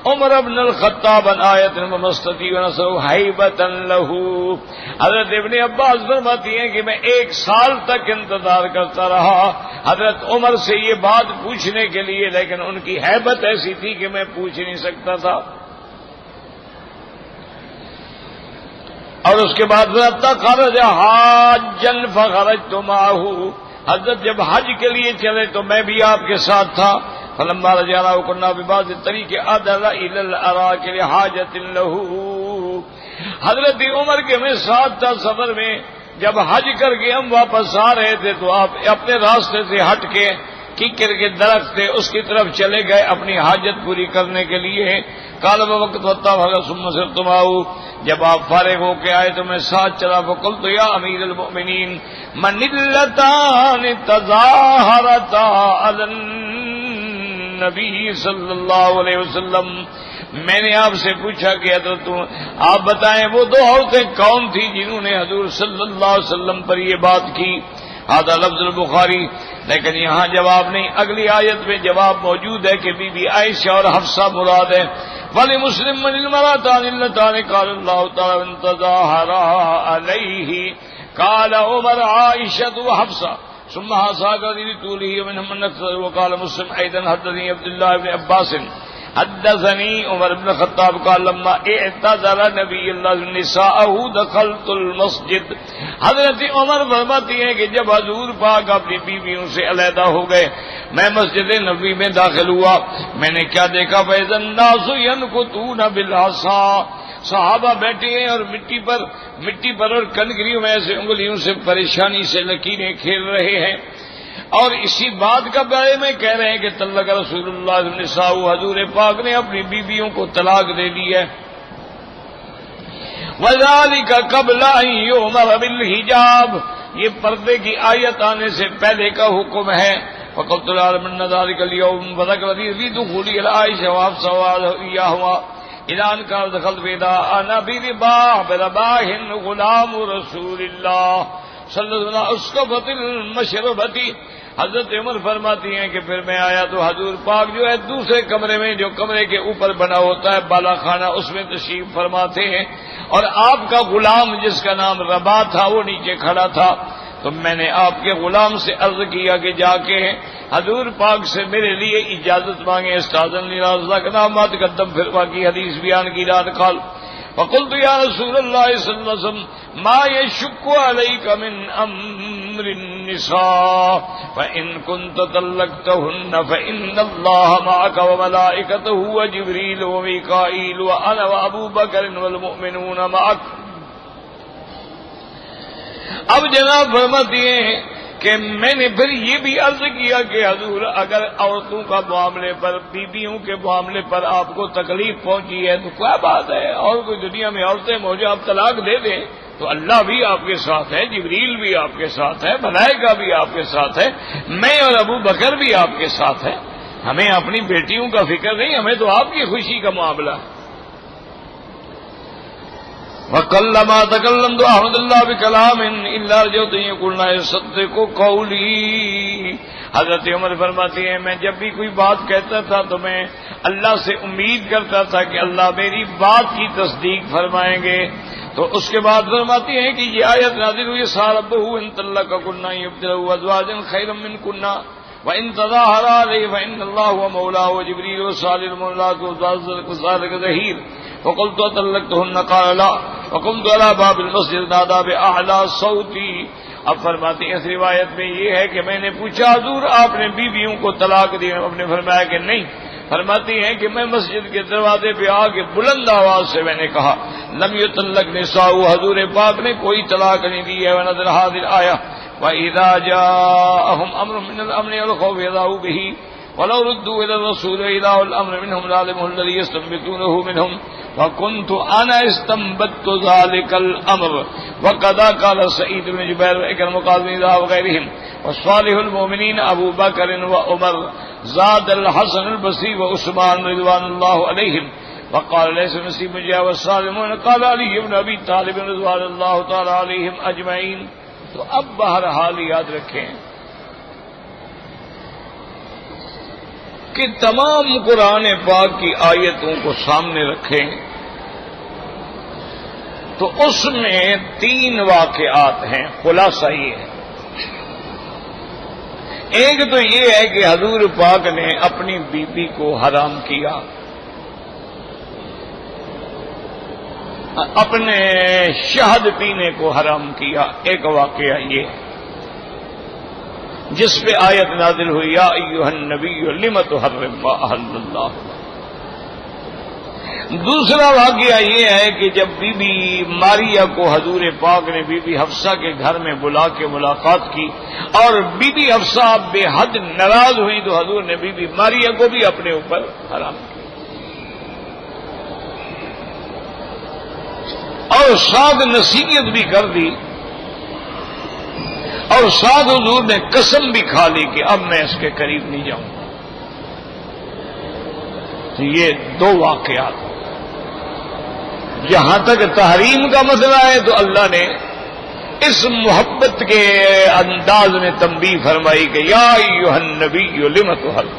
عمر بن الخطاب عن آیت ومستتی ونصر حیبتا له. حضرت ابن عباس فرماتی ہیں کہ میں 1 سال تک انتظار کرتا رہا حضرت عمر سے یہ بات پوچھنے کے لیے، لیکن ان کی حیبت ایسی تھی کہ میں پوچھ نہیں سکتا تھا. اور اس کے بعد خرج حاجا فخرجت معه. حضرت جب حج کے لیے چلے تو میں بھی آپ کے ساتھ تھا. فلما رجعنا وكنا ببعض الطريق ادل الى الاراك لحاجه له. حضرت عمر کے میں ساتھ تھا سفر میں. جب حج کر کے ہم واپس آ رہے تھے تو آپ اپنے راستے سے ہٹ کے کیکر کے درخت تھے اس کی طرف چلے گئے اپنی حاجت پوری کرنے کے لیے. قال وقت وطا ثم سرت معه. جب آپ فارغ ہو کے آئے تو میں ساتھ چلا. فقلت یا امیر المؤمنین من اللتان تظاہرتا علی النبی صلی اللہ علیہ وسلم. میں نے آپ سے پوچھا کہ حضرت آپ بتائیں وہ 2 عورتیں کون تھیں جنہوں نے حضور صلی اللہ علیہ وسلم پر یہ بات کی. هذا لفظ البخاری. لیکن یہاں جواب نہیں، اگلی آیت میں جواب موجود ہے کہ بی بی عائشہ اور حفصہ مراد ہے. ولی مسلم من المراتان اللتان قال اللہ تعالی ان تظاہرا علیہ قال عمر عائشہ وحفصہ ثم ساق لطوله ومنهم من اكثر. وقال مسلم ايضا حدثني عبد الله بن عباس حدثني عمر بن الخطاب قال لما اعتذر نبی اللہ نساءه دخلت المسجد. حضرت عمر فرماتی ہیں کہ جب حضور پاک اپنی بیویوں سے علیحدہ ہو گئے میں مسجد نبوی میں داخل ہوا. میں نے کیا دیکھا؟ فاذا الناس ينكثون بالعصا. صحابہ بیٹھے ہیں اور مٹی پر اور کنکریوں میں ایسے انگلیوں سے پریشانی سے لکیریں کھیل رہے ہیں، اور اسی بات کا بارے میں کہہ رہے ہیں کہ طلق رسول اللہ النساء، حضور پاک نے اپنی بیویوں کو طلاق دے دی ہے۔ وَذَلِكَ قَبْلَ أَن يُؤْمَرَ بِالْحِجَابِ، یہ پردے کی آیت آنے سے پہلے کا حکم ہے۔ وَقَدْ عَلِمْنَا ذَلِكَ الْيَوْمَ وَذَكَرَ فِي دُخُولِ عَائِشَةَ وَحَفْصَةَ وَإِيَّاهُمَا إِلَى أَنْ كَانَ دَخَلَ بِيْدَا أَنَا بِرَبَاحٍ غُلَامُ رسول اللہ صلی اللہ علیہ وسلم اسقفۃ المشربۃ۔ حضرت عمر فرماتی ہیں کہ پھر میں آیا تو حضور پاک جو ہے دوسرے کمرے میں، جو کمرے کے اوپر بنا ہوتا ہے بالا خانہ، اس میں تشریف فرماتے ہیں، اور آپ کا غلام جس کا نام ربا تھا وہ نیچے کھڑا تھا۔ تو میں نے آپ کے غلام سے عرض کیا کہ جا کے حضور پاک سے میرے لیے اجازت مانگے، استاذن لرزقنا ما تقدم، پھر باقی حدیث بیان کی رات قال فقلت یا رسول اللہ صلی اللہ علیہ وسلم ما يشق عليك من امر النساء فان كنت طلقتهن فان الله معك وملائكته وجبريل وميكائيل وانا وابو بكر والمؤمنون معك۔ اب جناب فرماتی ہیں کہ میں نے پھر یہ بھی عرض کیا کہ حضور اگر عورتوں کا معاملے پر، بیویوں کے معاملے پر آپ کو تکلیف پہنچی ہے تو کیا بات ہے، اور کوئی دنیا میں عورتیں موجود، آپ طلاق دے دیں تو اللہ بھی آپ کے ساتھ ہے، جبریل بھی آپ کے ساتھ ہے، ملائکہ بھی آپ کے ساتھ ہے، میں اور ابو بکر بھی آپ کے ساتھ ہے، ہمیں اپنی بیٹیوں کا فکر نہیں، ہمیں تو آپ کی خوشی کا معاملہ ہے۔ وَكَلَّمَا تَكَلَّمْتُ أَحْمَدُ اللَّهِ بِكَلَامٍ إِلَّا رَجَوْتُ أَن يَكُونَ لَا يُصَدِّقُ قَوْلِي۔ حضرت عمر فرماتی ہیں میں جب بھی کوئی بات کہتا تھا تو میں اللہ سے امید کرتا تھا کہ اللہ میری بات کی تصدیق فرمائیں گے۔ تو اس کے بعد فرماتی ہیں کہ یہ آیت نازل ہوئی سَارَبُّهُ إِن طَلَّقَكُنَّ يُبْدِلُهُ أَزْوَاجًا خَيْرًا مِّنكُنَّ وَإِن تَظَاهَرَ عَلَيْهِ فَإِنَّ اللَّهَ هُوَ مَوْلَاهُ وَجِبْرِيلُ وَصَالِحُ الْمُؤْمِنِينَ وَذَلِكَ ظَهِيرٌ فقلت طلقتهن قال لا وقمت على باب المسجد نادى بأعلى صوتي۔ اب فرماتی ہیں اس روایت میں یہ ہے کہ میں نے پوچھا حضور آپ نے بیویوں کو طلاق دی؟ آپ نے فرمایا کہ نہیں۔ فرماتی ہیں کہ میں مسجد کے دروازے پہ آ کے بلند آواز سے میں نے کہا لم يطلق نساء، حضور پاک نے کوئی طلاق نہیں دی ہے۔ ونزل هذه الآية وإذا جاءهم أمر من الأمن والخوف يذاعوا به ولو ردوا إلى الرسول إلى الأمر منهم لعلمه الذي يستنبطونه منهم وكنت أنا استنبطت ذلك الأمر وكذا قال سعيد بن جبير وإكرمة قاسم وغيرهم وصالح المؤمنين أبو بكر وعمر زاد الحسن البصري وعثمان رضوان الله عليهم وقال ليس نصيب جاء والصالحون قال علي بن أبي طالب رضوان الله تعالى عليهم أجمعين۔ تو اب بہرحال یاد رکھیں کہ تمام قرآن پاک کی آیتوں کو سامنے رکھیں تو اس میں 3 واقعات ہیں، خلاصہ یہ ہے۔ ایک تو یہ ہے کہ حضور پاک نے اپنی بیوی کو حرام کیا، اپنے شہد پینے کو حرام کیا، ایک واقعہ یہ جس پہ آیت نازل ہوئی یا ایھا النبی لم تحرم ما احل اللہ۔ دوسرا واقعہ یہ ہے کہ جب بی بی ماریہ کو حضور پاک نے بی بی حفصہ کے گھر میں بلا کے ملاقات کی اور بی بی حفصہ بے حد ناراض ہوئی تو حضور نے بی بی ماریہ کو بھی اپنے اوپر حرام کیا، اور ساتھ نصیحت بھی کر دی، اور ساتھ حضور نے قسم بھی کھا لی کہ اب میں اس کے قریب نہیں جاؤں گا۔ تو یہ 2 واقعات، جہاں تک تحریم کا مسئلہ ہے تو اللہ نے اس محبت کے انداز میں تنبیہ فرمائی کہ یا ایھا النبی لم تحرم۔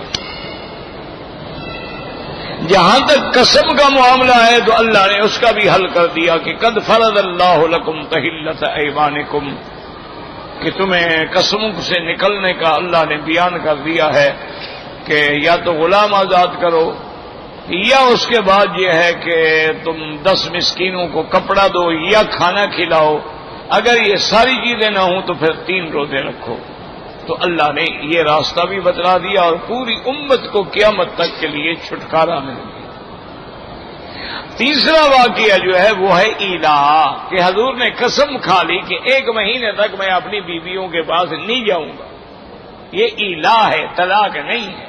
جہاں تک قسم کا معاملہ ہے تو اللہ نے اس کا بھی حل کر دیا کہ قد فرض اللہ لکم تحلۃ ایمانکم، کہ تمہیں قسموں سے نکلنے کا اللہ نے بیان کر دیا ہے کہ یا تو غلام آزاد کرو یا اس کے بعد یہ ہے کہ تم 10 مسکینوں کو کپڑا دو یا کھانا کھلاؤ، اگر یہ ساری چیزیں نہ ہوں تو پھر 3 روزے رکھو۔ تو اللہ نے یہ راستہ بھی بتلا دیا اور پوری امت کو قیامت تک کے لیے چھٹکارا مل گیا۔ تیسرا واقعہ جو ہے وہ ہے ایلا، کہ حضور نے قسم کھا لی کہ 1 مہینے تک میں اپنی بیویوں کے پاس نہیں جاؤں گا. یہ ایلا ہے، طلاق نہیں ہے.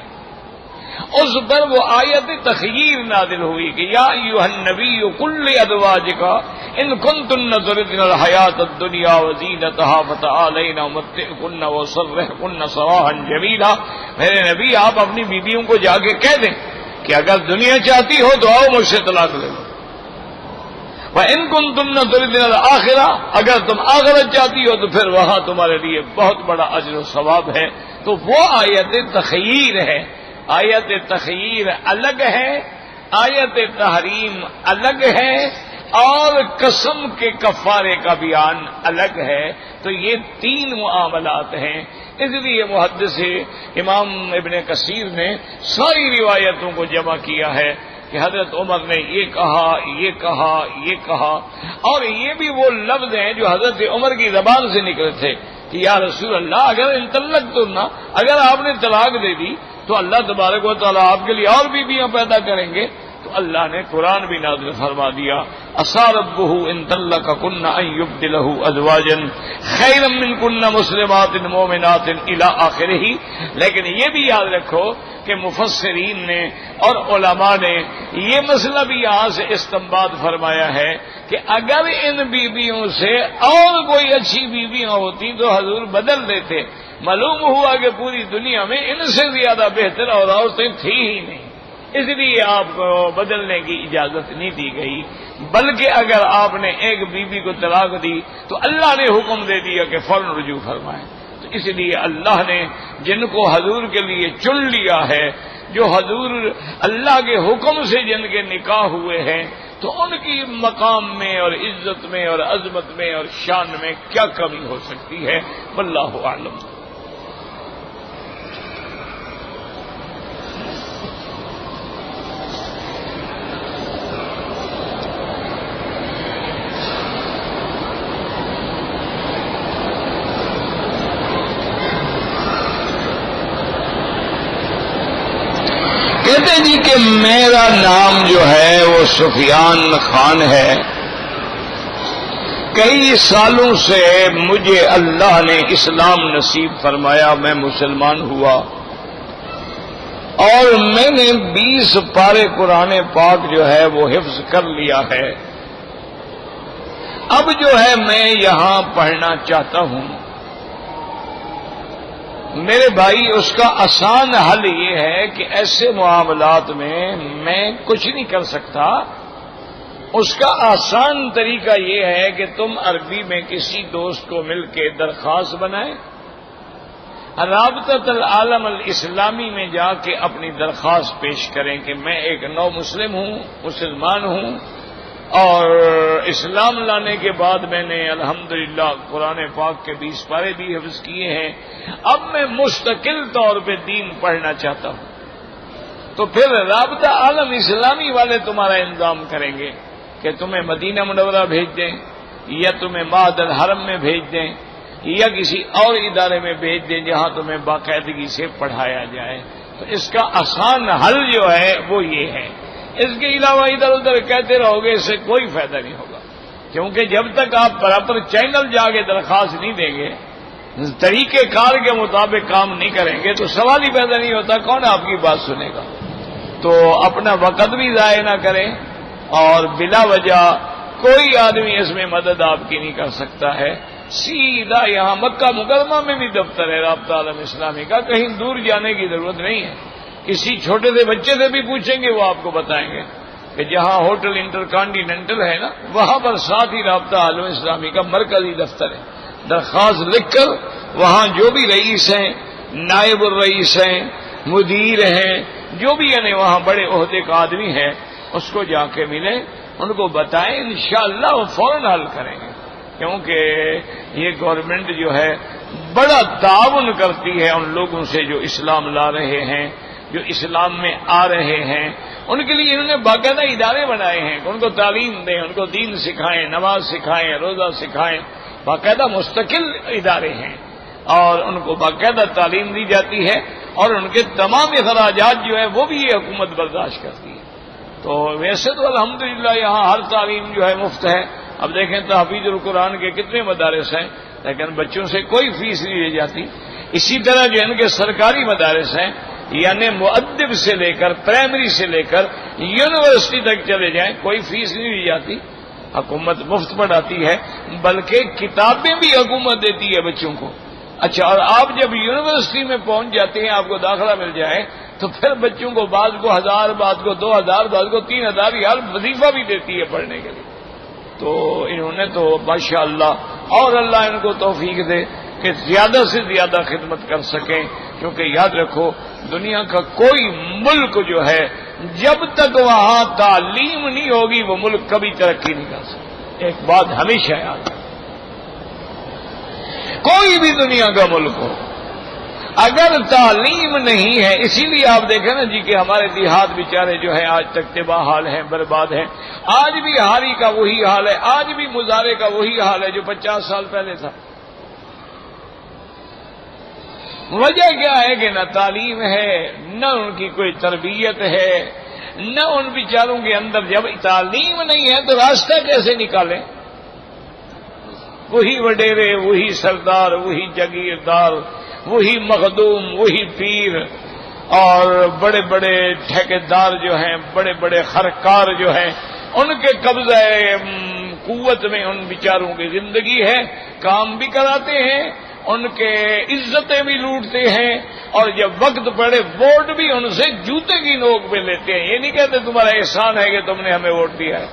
اس پر وہ آیت تخییر نازل ہوئی کہ یا ایھا النبی قل لازواجک ان کنتن تردن الحیاۃ الدنیا وزینتها فتعالین امتعکن واسرحکن سراحا جمیلا. میرے نبی آپ اپنی بیویوں کو جا کے کہہ دیں کہ اگر دنیا چاہتی ہو تو آؤ مجھ سے طلاق لے لو. وَإِن كُنتُنَّ تُرِدْنَ الْآخِرَةَ، اگر تم آخرت چاہتی ہو تو پھر وہاں تمہارے لیے بہت بڑا اجر و ثواب ہے. تو وہ آیت تخییر ہے. آیت تخییر الگ ہے، آیت تحریم الگ ہے، اور قسم کے کفارے کا بیان الگ ہے. تو یہ 3 معاملات ہیں. اس لیے محدث امام ابن کثیر نے ساری روایتوں کو جمع کیا ہے کہ حضرت عمر نے یہ کہا، یہ کہا، یہ کہا. اور یہ بھی وہ لفظ ہیں جو حضرت عمر کی زبان سے نکلے تھے کہ یا رسول اللہ اگر انطلقتن، اگر آپ نے طلاق دے دی تو اللہ تبارک و تعالیٰ آپ کے لیے اور بیویاں پیدا کریں گے. تو اللہ نے قرآن بھی نازل فرما دیا عسیٰ ربہ ان طلقکن ان یبدلہ ازواجا خیرا منکن مسلمات مؤمنات الی آخرہ. لیکن یہ بھی یاد رکھو کہ مفسرین نے اور علماء نے یہ مسئلہ بھی یہاں سے استنباط فرمایا ہے کہ اگر ان بیویوں سے اور کوئی اچھی بیویاں ہوتی تو حضور بدل دیتے. معلوم ہوا کہ پوری دنیا میں ان سے زیادہ بہتر اور عورتیں تھی ہی نہیں، اس لیے آپ کو بدلنے کی اجازت نہیں دی گئی. بلکہ اگر آپ نے ایک بیوی کو طلاق دی تو اللہ نے حکم دے دیا کہ فوراً رجوع فرمائیں. تو اس لیے اللہ نے جن کو حضور کے لیے چن لیا ہے، جو حضور اللہ کے حکم سے جن کے نکاح ہوئے ہیں، تو ان کی مقام میں اور عزت میں اور عظمت میں اور شان میں کیا کمی ہو سکتی ہے. واللہ اعلم. کہتے جی کہ میرا نام جو ہے وہ سفیان خان ہے. کئی سالوں سے مجھے اللہ نے اسلام نصیب فرمایا، میں مسلمان ہوا اور میں نے 20 پارے قرآن پاک جو ہے وہ حفظ کر لیا ہے. اب جو ہے میں یہاں پڑھنا چاہتا ہوں. میرے بھائی اس کا آسان حل یہ ہے کہ ایسے معاملات میں کچھ نہیں کر سکتا. اس کا آسان طریقہ یہ ہے کہ تم عربی میں کسی دوست کو مل کے درخواست بنائیں، رابطۃ العالم الاسلامی میں جا کے اپنی درخواست پیش کریں کہ میں ایک نو مسلم ہوں، مسلمان ہوں، اور اسلام لانے کے بعد میں نے الحمدللہ قرآن پاک کے 20 پارے بھی حفظ کیے ہیں. اب میں مستقل طور پہ دین پڑھنا چاہتا ہوں. تو پھر رابطہ عالم اسلامی والے تمہارا انتظام کریں گے کہ تمہیں مدینہ منورہ بھیج دیں، یا تمہیں معہد الحرم میں بھیج دیں، یا کسی اور ادارے میں بھیج دیں جہاں تمہیں باقاعدگی سے پڑھایا جائے. تو اس کا آسان حل جو ہے وہ یہ ہے. اس کے علاوہ ادھر ادھر کہتے رہو گے اس سے کوئی فائدہ نہیں ہوگا، کیونکہ جب تک آپ پراپر چینل جا کے درخواست نہیں دیں گے، طریقہ کار کے مطابق کام نہیں کریں گے، تو سوال ہی پیدا نہیں ہوتا کون آپ کی بات سنے گا. تو اپنا وقت بھی ضائع نہ کریں، اور بلا وجہ کوئی آدمی اس میں مدد آپ کی نہیں کر سکتا ہے. سیدھا یہاں مکہ مکرمہ میں بھی دفتر ہے رابطہ عالم اسلامی کا، کہیں دور جانے کی ضرورت نہیں ہے. کسی چھوٹے سے بچے سے بھی پوچھیں گے وہ آپ کو بتائیں گے کہ جہاں ہوٹل انٹر کانٹیننٹل ہے نا، وہاں پر ساتھ ہی رابطہ عالم اسلامی کا مرکزی دفتر ہے. درخواست لکھ کر وہاں جو بھی رئیس ہیں، نائب الرئیس ہیں، مدیر ہیں، جو بھی یعنی وہاں بڑے عہدے کا آدمی ہے، اس کو جا کے ملیں، ان کو بتائیں، انشاءاللہ وہ فوراً حل کریں گے. کیونکہ یہ گورنمنٹ جو ہے بڑا تعاون کرتی ہے ان لوگوں سے جو اسلام لا رہے ہیں، جو اسلام میں آ رہے ہیں. ان کے لیے انہوں نے باقاعدہ ادارے بنائے ہیں کہ ان کو تعلیم دیں، ان کو دین سکھائیں، نماز سکھائیں، روزہ سکھائیں. باقاعدہ مستقل ادارے ہیں اور ان کو باقاعدہ تعلیم دی جاتی ہے، اور ان کے تمام اخراجات جو ہے وہ بھی یہ حکومت برداشت کرتی ہے. تو تو ویسے تو الحمدللہ یہاں ہر تعلیم جو ہے مفت ہے. اب دیکھیں تحفیظ القرآن کے کتنے مدارس ہیں، لیکن بچوں سے کوئی فیس نہیں لی جاتی. اسی طرح جو ان کے سرکاری مدارس ہیں، یعنی مؤدب سے لے کر پرائمری سے لے کر یونیورسٹی تک چلے جائیں، کوئی فیس نہیں لی جاتی. حکومت مفت پڑھاتی ہے، بلکہ کتابیں بھی حکومت دیتی ہے بچوں کو. اچھا، اور آپ جب یونیورسٹی میں پہنچ جاتے ہیں، آپ کو داخلہ مل جائے، تو پھر بچوں کو بعض کو 1000، بعض کو 2000، بعض کو 3000 ریال وظیفہ بھی دیتی ہے پڑھنے کے لیے. تو انہوں نے تو ماشاء اللہ، اور اللہ ان کو توفیق دے کہ زیادہ سے زیادہ خدمت کر سکیں. کیونکہ یاد رکھو، دنیا کا کوئی ملک جو ہے جب تک وہاں تعلیم نہیں ہوگی وہ ملک کبھی ترقی نہیں کر سکتا. ایک بات ہمیشہ یاد رکھو، کوئی بھی دنیا کا ملک ہو، اگر تعلیم نہیں ہے، اسی لیے آپ دیکھیں نا جی کہ ہمارے دیہات بیچارے جو ہے آج تک تباہ حال ہیں، برباد ہیں. آج بھی ہاری کا وہی حال ہے، آج بھی مزارے کا وہی حال ہے جو 50 سال پہلے تھا. وجہ کیا ہے کہ نہ تعلیم ہے، نہ ان کی کوئی تربیت ہے، نہ ان بیچاروں کے اندر جب تعلیم نہیں ہے تو راستہ کیسے نکالیں؟ وہی وڈیرے، وہی سردار، وہی جاگیردار، وہی مخدوم، وہی پیر، اور بڑے بڑے ٹھیکیدار جو ہیں، بڑے بڑے خرکار جو ہیں، ان کے قبضہ قوت میں ان بیچاروں کی زندگی ہے. کام بھی کراتے ہیں، ان کے عزتیں بھی لوٹتے ہیں، اور جب وقت پڑے ووٹ بھی ان سے جوتے کی نوک پہ لیتے ہیں. یہ نہیں کہتے تمہارا احسان ہے کہ تم نے ہمیں ووٹ دیا ہے.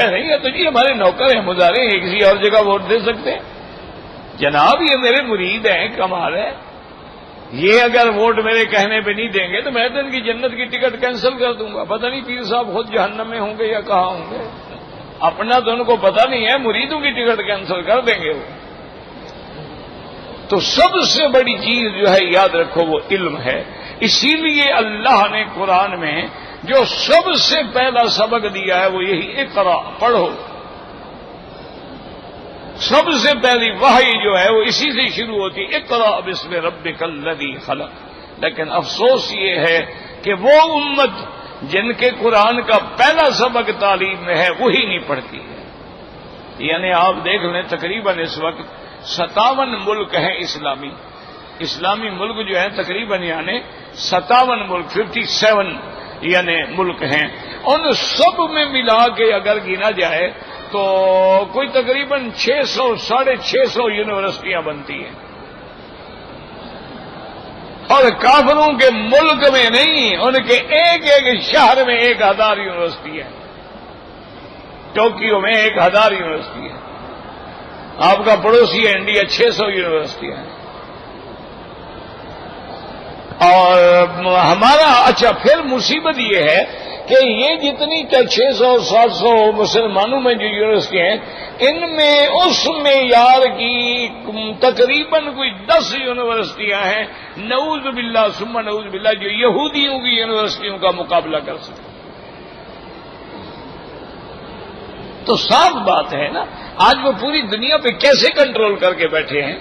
نہیں ہے تو جی ہمارے نوکر ہیں، مزارے ہیں، کسی اور جگہ ووٹ دے سکتے ہیں. جناب یہ میرے مرید ہیں، کمال ہے. یہ اگر ووٹ میرے کہنے پہ نہیں دیں گے تو میں تو ان کی جنت کی ٹکٹ کینسل کر دوں گا. پتہ نہیں پیر صاحب خود جہنم میں ہوں گے یا کہاں ہوں گے، اپنا تو ان کو پتہ نہیں ہے، مریدوں کی ٹکٹ کینسل کر دیں گے وہ. تو سب سے بڑی چیز جو ہے یاد رکھو وہ علم ہے. اسی لیے اللہ نے قرآن میں جو سب سے پہلا سبق دیا ہے وہ یہی اقرا، پڑھو. سب سے پہلی وحی جو ہے وہ اسی سے شروع ہوتی ہے، اقرا بسم ربک الذی خلق. لیکن افسوس یہ ہے کہ وہ امت جن کے قرآن کا پہلا سبق تعلیم میں ہے وہی نہیں پڑھتی ہے. یعنی آپ دیکھ لیں تقریباً اس وقت 57 ملک ہیں اسلامی ملک جو ہیں تقریباً، یعنی 57 ملک، 57 یعنی ملک ہیں. ان سب میں ملا کے اگر گنا جائے تو کوئی تقریباً 600 650 یونیورسٹیاں بنتی ہیں. اور کافروں کے ملک میں نہیں، ان کے ایک ایک شہر میں 1000 یونیورسٹی ہے. ٹوکیو میں 1000 یونیورسٹی ہے. آپ کا پڑوسی ہے انڈیا، 600 یونیورسٹیاں ہیں. اور ہمارا اچھا پھر مصیبت یہ ہے کہ یہ جتنی 600 700 مسلمانوں میں جو یونیورسٹی ہیں، ان میں اس معیار کی تقریباً کوئی 10 یونیورسٹیاں ہیں، نعوذ باللہ ثم نعوذ باللہ، جو یہودیوں کی یونیورسٹیوں کا مقابلہ کر سکتے. تو صاف بات ہے نا، آج وہ پوری دنیا پہ کیسے کنٹرول کر کے بیٹھے ہیں.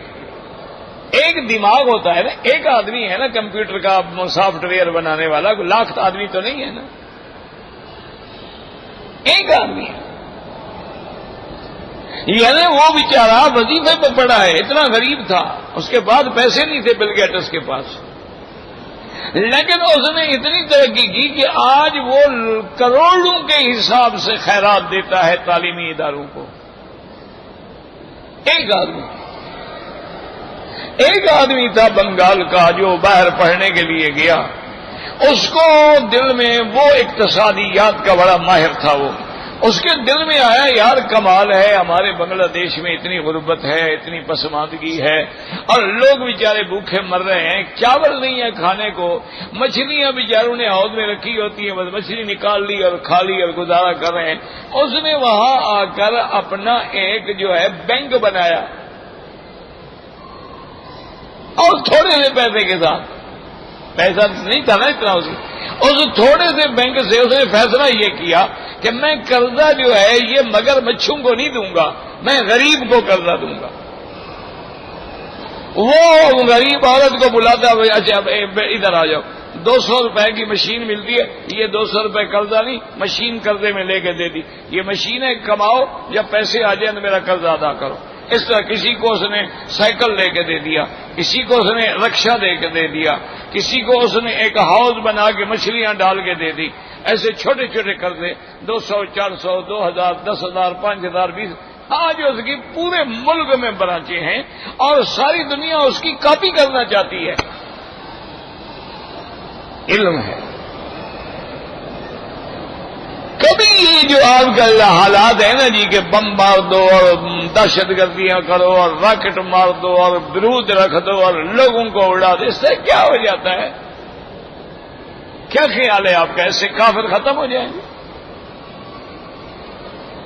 ایک دماغ ہوتا ہے نا، ایک آدمی ہے نا کمپیوٹر کا سافٹ ویئر بنانے والا، لاکھ آدمی تو نہیں ہے نا، ایک آدمی ہے. یعنی وہ بیچارہ وظیفے پہ پڑا ہے، اتنا غریب تھا، اس کے بعد پیسے نہیں تھے بل گیٹس کے پاس، لیکن اس نے اتنی ترقی کی کہ آج وہ کروڑوں کے حساب سے خیرات دیتا ہے تعلیمی اداروں کو. ایک آدمی تھا بنگال کا جو باہر پڑھنے کے لیے گیا، اس کو دل میں وہ اقتصادیات کا بڑا ماہر تھا، وہ اس کے دل میں آیا یار کمال ہے، ہمارے بنگلہ دیش میں اتنی غربت ہے، اتنی پسماندگی ہے، اور لوگ بیچارے بھوکے مر رہے ہیں، چاول نہیں ہے کھانے کو، مچھلیاں بیچاروں نے حوض میں رکھی ہوتی ہیں، بس مچھلی نکال لی اور کھا لی اور گزارا کر رہے ہیں. اس نے وہاں آ کر اپنا ایک جو ہے بینک بنایا، اور تھوڑے سے پیسے کے ساتھ، پیسہ نہیں تھا نا اتنا، اس تھوڑے سے بینک سے اس نے فیصلہ یہ کیا کہ میں قرضہ جو ہے یہ مگر مچھوں کو نہیں دوں گا، میں غریب کو قرضہ دوں گا. وہ غریب عورت کو بلاتا، اچھا ادھر آ جاؤ، 200 کی مشین ملتی ہے، یہ 200 قرضہ نہیں، مشین قرضے میں لے کے دے دی، یہ مشینیں کماؤ، جب پیسے آ جائیں تو میرا قرضہ ادا کرو۔ اس طرح کسی کو اس نے سائیکل لے کے دے دیا، کسی کو اس نے رکشا دے کے دے دیا، کسی کو اس نے ایک ہاؤس بنا کے مچھلیاں ڈال کے دے دی۔ ایسے چھوٹے چھوٹے قرضے 200 400 2000 10,000 5000 20، آج اس کی پورے ملک میں برانچیں ہیں اور ساری دنیا اس کی کاپی کرنا چاہتی ہے۔ علم ہے۔ کبھی یہ جو آج کل حالات ہیں نا جی کہ بم مار دو اور دہشت گردیاں کرو اور راکٹ مار دو اور درود رکھ دو اور لوگوں کو اڑا دو، اس سے کیا ہو جاتا ہے؟ کیا خیال ہے آپ کا؟ ایسے کافر ختم ہو جائیں گے؟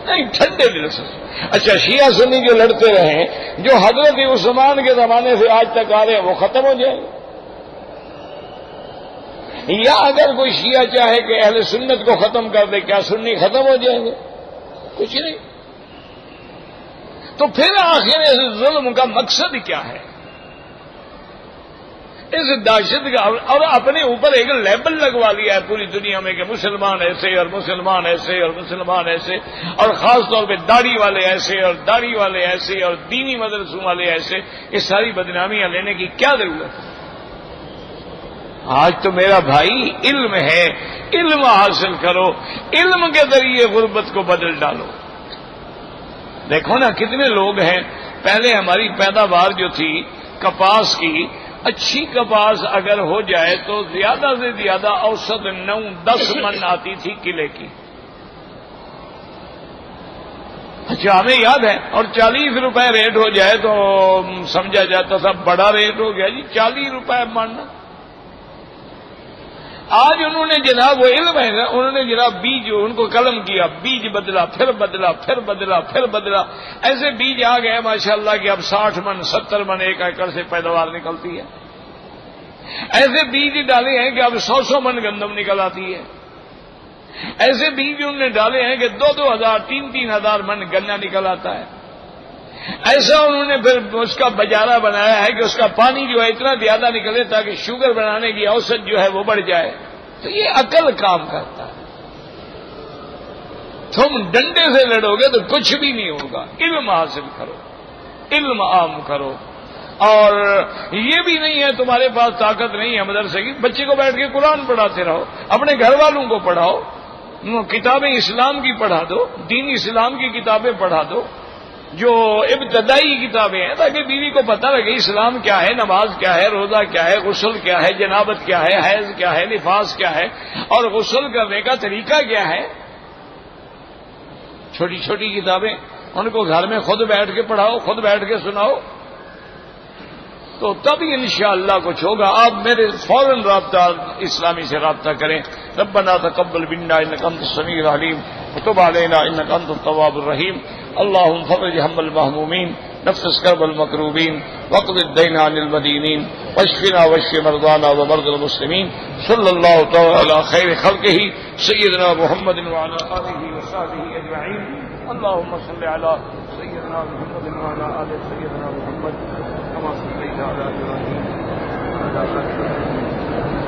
نہیں، ٹھنڈے دل سے۔ اچھا، شیعہ سنی جو لڑتے رہے، جو حضرت عثمان کے زمانے سے آج تک آ رہے ہیں، وہ ختم ہو جائیں گے؟ یا اگر کوئی شیعہ چاہے کہ اہل سنت کو ختم کر دے، کیا سنی ختم ہو جائیں گے؟ کچھ نہیں۔ تو پھر آخر اس ظلم کا مقصد کیا ہے؟ اس دہشت کا، اور اپنے اوپر ایک لیبل لگوا لیا ہے پوری دنیا میں کہ مسلمان ایسے اور مسلمان ایسے اور مسلمان ایسے، اور خاص طور پہ داڑھی والے ایسے اور داڑھی والے ایسے اور دینی مدرسوں والے ایسے۔ یہ ساری بدنامیاں لینے کی کیا ضرورت ہے؟ آج تو میرا بھائی علم ہے، علم حاصل کرو، علم کے ذریعے غربت کو بدل ڈالو۔ دیکھو نا کتنے لوگ ہیں، پہلے ہماری پیداوار جو تھی کپاس کی، اچھی کپاس اگر ہو جائے تو زیادہ سے زیادہ اوسط 9-10 من آتی تھی کلے کی۔ اچھا، ہمیں یاد ہے، اور 40 روپے ریٹ ہو جائے تو سمجھا جاتا تھا بڑا ریٹ ہو گیا جی، 40 روپے ماننا۔ آج انہوں نے جناب، وہ علم ہے نا، انہوں نے جناب بیج ان کو قلم کیا، بیج بدلا، پھر بدلا، پھر بدلا، پھر بدلا، ایسے بیج آ گئے ماشاءاللہ کہ اب 60 من 70 من 1 ایکڑ سے پیداوار نکلتی ہے۔ ایسے بیج ڈالے ہیں کہ اب 100 من گندم نکل آتی ہے۔ ایسے بیج انہوں نے ڈالے ہیں کہ 2,000 3,000 من گنا نکل آتا ہے۔ ایسا انہوں نے پھر اس کا بجارہ بنایا ہے کہ اس کا پانی جو ہے اتنا زیادہ نکلے تاکہ شوگر بنانے کی اوسط جو ہے وہ بڑھ جائے۔ تو یہ عقل کام کرتا ہے۔ تم ڈنڈے سے لڑو گے تو کچھ بھی نہیں ہوگا۔ علم حاصل کرو، علم عام کرو۔ اور یہ بھی نہیں ہے تمہارے پاس طاقت نہیں ہے مدرسے کی، بچے کو بیٹھ کے قرآن پڑھاتے رہو، اپنے گھر والوں کو پڑھاؤ، کتابیں اسلام کی پڑھا دو، دین اسلام کی کتابیں پڑھا دو، جو ابتدائی کتابیں ہیں، تاکہ بیوی کو پتہ لگے اسلام کیا ہے، نماز کیا ہے، روزہ کیا ہے، غسل کیا ہے، جنابت کیا ہے، حیض کیا ہے، نفاس کیا ہے، اور غسل کرنے کا طریقہ کیا ہے۔ چھوٹی چھوٹی کتابیں ان کو گھر میں خود بیٹھ کے پڑھاؤ، خود بیٹھ کے سناؤ، تو تبھی انشاءاللہ کچھ ہوگا۔ آپ میرے فوراً رابطہ اسلامی سے رابطہ کریں۔ ربنا تقبل منا انک انت السمیع العلیم وتب علینا انک انت التواب الرحیم۔ اللهم فرج هم المهمومين، نفس كرب المكروبين، واقض الدين عن المدينين، واشفنا واشف مرضانا ومرضى المسلمين، صلى الله تعالى على خير خلقه سيدنا محمد وعلى آله وصحبه أجمعين۔ اللهم صل على سيدنا محمد وعلى آل سيدنا محمد كما صليت على إبراهيم وعلى آل إبراهيم